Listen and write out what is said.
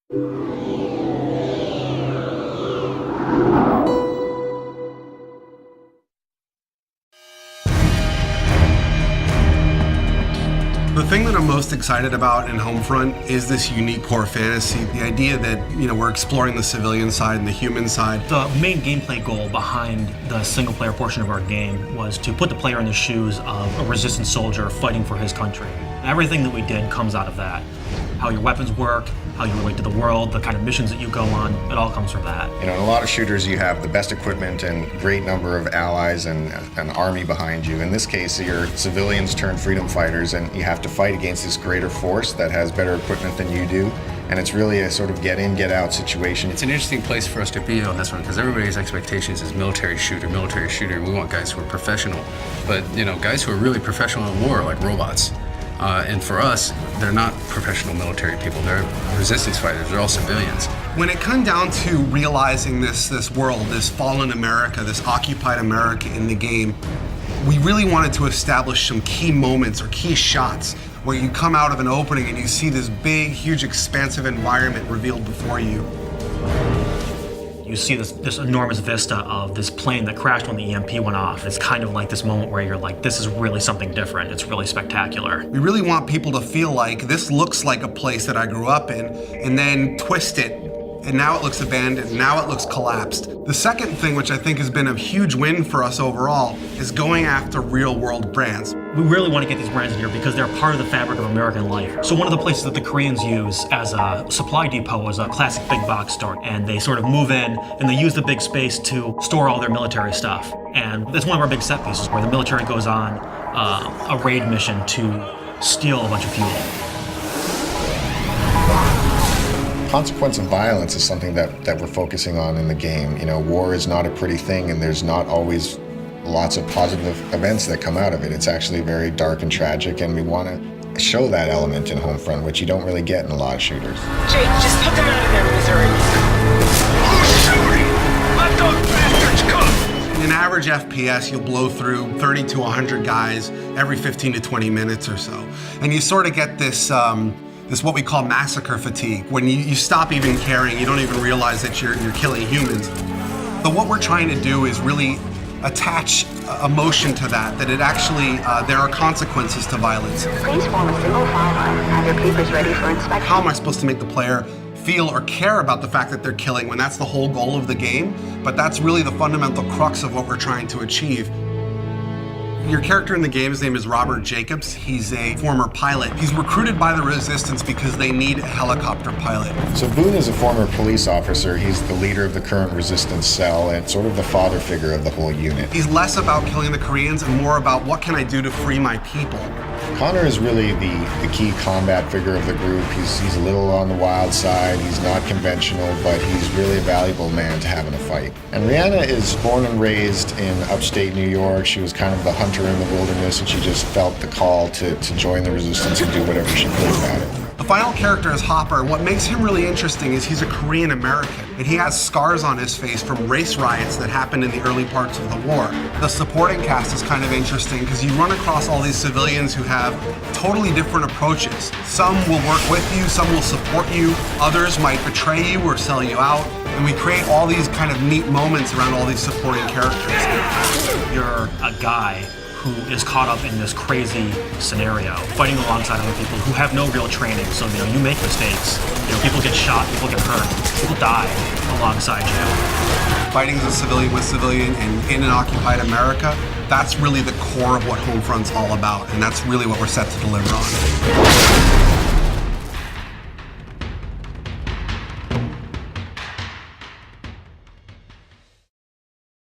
The thing that I'm most excited about in Homefront is this unique core fantasy. The idea that, we're exploring the civilian side and the human side. The main gameplay goal behind the single-player portion of our game was to put the player in the shoes of a resistance soldier fighting for his country. Everything that we did comes out of that. How your weapons work, how you relate to the world, the kind of missions that you go on, it all comes from that. In a lot of shooters, you have the best equipment and great number of allies and an army behind you. In this case, you're civilians turned freedom fighters, and you have to fight against this greater force that has better equipment than you do. And it's really a sort of get in, get out situation. It's an interesting place for us to be on this one because everybody's expectations is military shooter. We want guys who are professional. But, guys who are really professional in war are like robots. And for us, they're not professional military people. They're resistance fighters. They're all civilians. When it comes down to realizing this world, this fallen America, this occupied America in the game, we really wanted to establish some key moments or key shots where you come out of an opening and you see this big, huge, expansive environment revealed before you. You see this enormous vista of this plane that crashed when the EMP went off. It's kind of like this moment where you're like, this is really something different. It's really spectacular. We really want people to feel like this looks like a place that I grew up in, and then twist it, and now it looks abandoned, now it looks collapsed. The second thing, which I think has been a huge win for us overall, is going after real-world brands. We really want to get these brands in here because they're part of the fabric of American life. So one of the places that the Koreans use as a supply depot is a classic big box store. And they sort of move in and they use the big space to store all their military stuff. And that's one of our big set pieces where the military goes on a raid mission to steal a bunch of fuel. Consequence of violence is something that we're focusing on in the game. War is not a pretty thing, and there's not always lots of positive events that come out of it. It's actually very dark and tragic, and we want to show that element in Homefront, which you don't really get in a lot of shooters. Jake, just put them out of their misery. Who's shooting? Let those bastards cook! In an average FPS, you'll blow through 30 to 100 guys every 15 to 20 minutes or so. And you sort of get this what we call massacre fatigue. When you stop even caring, you don't even realize that you're killing humans. But what we're trying to do is really attach emotion to that it actually, there are consequences to violence. Please form a single file line and have your papers ready for inspection. How am I supposed to make the player feel or care about the fact that they're killing when that's the whole goal of the game? But that's really the fundamental crux of what we're trying to achieve. Your character in the game, his name is Robert Jacobs. He's a former pilot. He's recruited by the Resistance because they need a helicopter pilot. So Boone is a former police officer. He's the leader of the current Resistance cell and sort of the father figure of the whole unit. He's less about killing the Koreans and more about what can I do to free my people. Connor is really the key combat figure of the group. He's a little on the wild side. He's not conventional, but he's really a valuable man to have in a fight. And Rihanna is born and raised in upstate New York. She was kind of the hunter in the wilderness, and she just felt the call to join the Resistance and do whatever she could about it. The final character is Hopper. What makes him really interesting is he's a Korean American, and he has scars on his face from race riots that happened in the early parts of the war. The supporting cast is kind of interesting because you run across all these civilians who have totally different approaches. Some will work with you, some will support you, others might betray you or sell you out, and we create all these kind of neat moments around all these supporting characters. You're a guy who is caught up in this crazy scenario, fighting alongside other people who have no real training. So, you make mistakes. People get shot, people get hurt, people die alongside you. Fighting as a civilian with civilian and in an occupied America, that's really the core of what Homefront's all about, and that's really what we're set to deliver on.